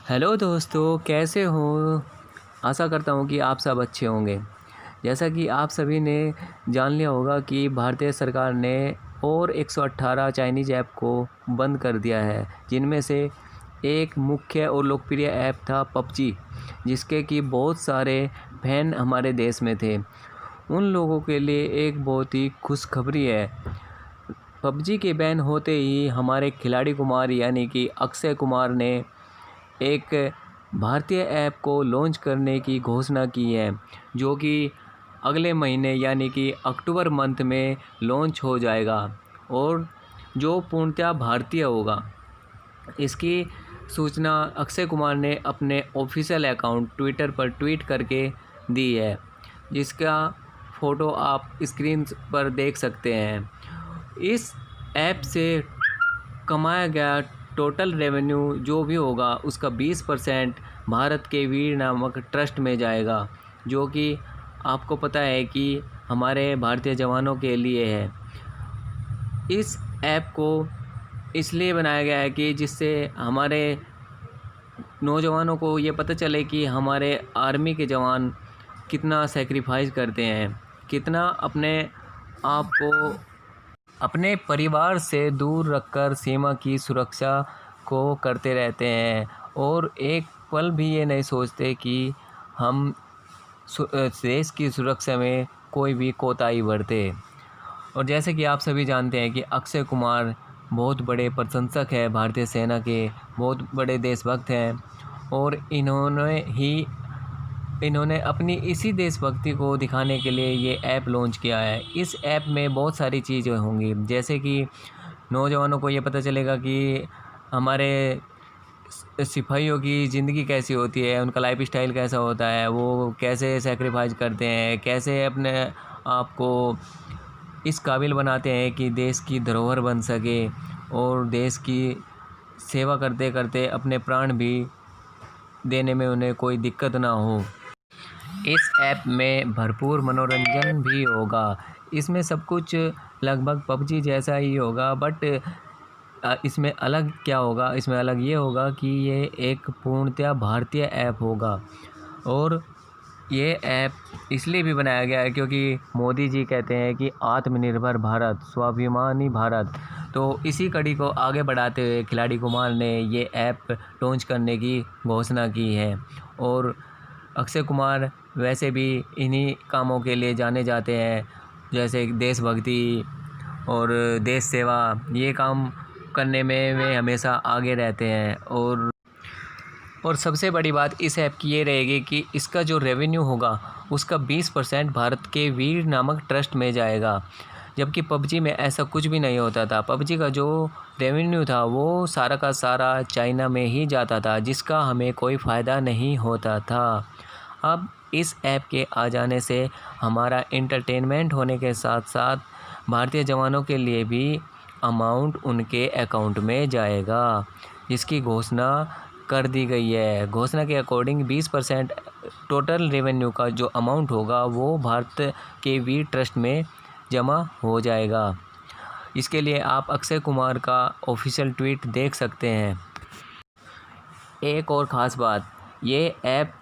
Hello दोस्तों, कैसे हो? आशा करता हूँ कि आप सब अच्छे होंगे। जैसा कि आप सभी ने जान लिया होगा कि भारतीय सरकार ने और 118 चाइनीज़ ऐप को बंद कर दिया है, जिनमें से एक मुख्य और लोकप्रिय ऐप था पबजी, जिसके कि बहुत सारे फैन हमारे देश में थे। उन लोगों के लिए एक बहुत ही खुशखबरी है। पबजी के बैन होते ही हमारे खिलाड़ी कुमार यानी कि अक्षय कुमार ने एक भारतीय ऐप को लॉन्च करने की घोषणा की है, जो कि अगले महीने यानी कि अक्टूबर मंथ में लॉन्च हो जाएगा और जो पूर्णतः भारतीय होगा। इसकी सूचना अक्षय कुमार ने अपने ऑफिशियल अकाउंट ट्विटर पर ट्वीट करके दी है, जिसका फ़ोटो आप स्क्रीन पर देख सकते हैं। इस ऐप से कमाया गया टोटल रेवेन्यू जो भी होगा उसका 20% भारत के वीर नामक ट्रस्ट में जाएगा, जो कि आपको पता है कि हमारे भारतीय जवानों के लिए है। इस ऐप को इसलिए बनाया गया है कि जिससे हमारे नौजवानों को ये पता चले कि हमारे आर्मी के जवान कितना सेक्रीफाइस करते हैं, कितना अपने आप को अपने परिवार से दूर रखकर सीमा की सुरक्षा को करते रहते हैं और एक पल भी ये नहीं सोचते कि हम देश की सुरक्षा में कोई भी कोताही बरते। और जैसे कि आप सभी जानते हैं कि अक्षय कुमार बहुत बड़े प्रशंसक हैं, भारतीय सेना के बहुत बड़े देशभक्त हैं और इन्होंने अपनी इसी देशभक्ति को दिखाने के लिए ये ऐप लॉन्च किया है। इस ऐप में बहुत सारी चीज़ें होंगी, जैसे कि नौजवानों को ये पता चलेगा कि हमारे सिपाहियों की ज़िंदगी कैसी होती है, उनका लाइफ स्टाइल कैसा होता है, वो कैसे सेक्रीफाइस करते हैं, कैसे अपने आप को इस काबिल बनाते हैं कि देश की धरोहर बन सके और देश की सेवा करते करते अपने प्राण भी देने में उन्हें कोई दिक्कत ना हो। इस ऐप में भरपूर मनोरंजन भी होगा। इसमें सब कुछ लगभग पबजी जैसा ही होगा, बट इसमें अलग क्या होगा, इसमें अलग ये होगा कि ये एक पूर्णतः भारतीय ऐप होगा। और ये ऐप इसलिए भी बनाया गया है क्योंकि मोदी जी कहते हैं कि आत्मनिर्भर भारत, स्वाभिमानी भारत। तो इसी कड़ी को आगे बढ़ाते हुए खिलाड़ी कुमार ने ये ऐप लॉन्च करने की घोषणा की है। और अक्षय कुमार वैसे भी इन्हीं कामों के लिए जाने जाते हैं, जैसे देशभक्ति और देश सेवा, ये काम करने में वे हमेशा आगे रहते हैं। और सबसे बड़ी बात इस ऐप की ये रहेगी कि इसका जो रेवेन्यू होगा उसका 20% भारत के वीर नामक ट्रस्ट में जाएगा, जबकि पबजी में ऐसा कुछ भी नहीं होता था। पबजी का जो रेवेन्यू था वो सारा का सारा चाइना में ही जाता था, जिसका हमें कोई फ़ायदा नहीं होता था। अब इस ऐप के आ जाने से हमारा एंटरटेनमेंट होने के साथ साथ भारतीय जवानों के लिए भी अमाउंट उनके अकाउंट में जाएगा, जिसकी घोषणा कर दी गई है। घोषणा के अकॉर्डिंग 20% टोटल रेवेन्यू का जो अमाउंट होगा वो भारत के वीर ट्रस्ट में जमा हो जाएगा। इसके लिए आप अक्षय कुमार का ऑफिशियल ट्वीट देख सकते हैं। एक और ख़ास बात, ये ऐप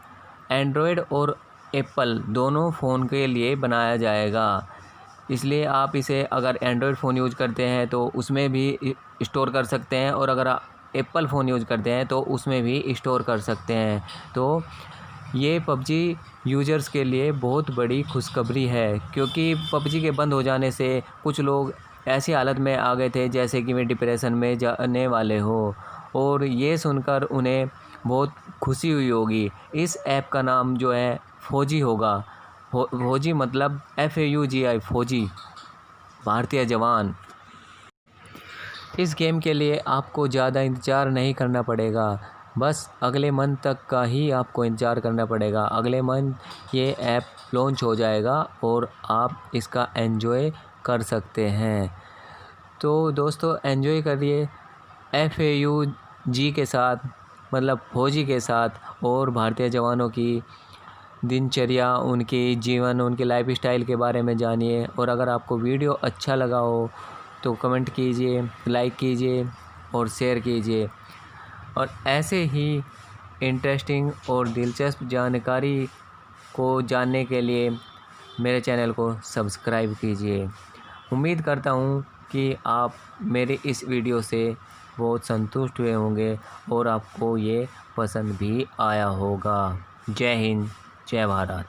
एंड्रॉयड और एप्पल दोनों फ़ोन के लिए बनाया जाएगा, इसलिए आप इसे अगर एंड्रॉयड फ़ोन यूज़ करते हैं तो उसमें भी स्टोर कर सकते हैं और अगर आप एप्पल फ़ोन यूज़ करते हैं तो उसमें भी स्टोर कर सकते हैं। तो ये पबजी यूज़र्स के लिए बहुत बड़ी खुशखबरी है, क्योंकि पबजी के बंद हो जाने से कुछ लोग ऐसी हालत में आ गए थे जैसे कि वे डिप्रेशन में जाने वाले हो, और ये सुनकर उन्हें बहुत खुशी हुई होगी। इस ऐप का नाम जो है फौजी होगा। फौजी मतलब FAUGI, फौजी, भारतीय जवान। इस गेम के लिए आपको ज़्यादा इंतज़ार नहीं करना पड़ेगा, बस अगले मंथ तक का ही आपको इंतज़ार करना पड़ेगा। अगले मंथ ये ऐप लॉन्च हो जाएगा और आप इसका एंजॉय कर सकते हैं। तो दोस्तों, एंजॉय करिए FAUG के साथ, मतलब फौजी के साथ, और भारतीय जवानों की दिनचर्या, उनकी जीवन, उनके लाइफ स्टाइल के बारे में जानिए। और अगर आपको वीडियो अच्छा लगा हो तो कमेंट कीजिए, लाइक कीजिए और शेयर कीजिए। और ऐसे ही इंटरेस्टिंग और दिलचस्प जानकारी को जानने के लिए मेरे चैनल को सब्सक्राइब कीजिए। उम्मीद करता हूँ कि आप मेरे इस वीडियो से बहुत संतुष्ट हुए होंगे और आपको ये पसंद भी आया होगा। जय हिंद, जय भारत।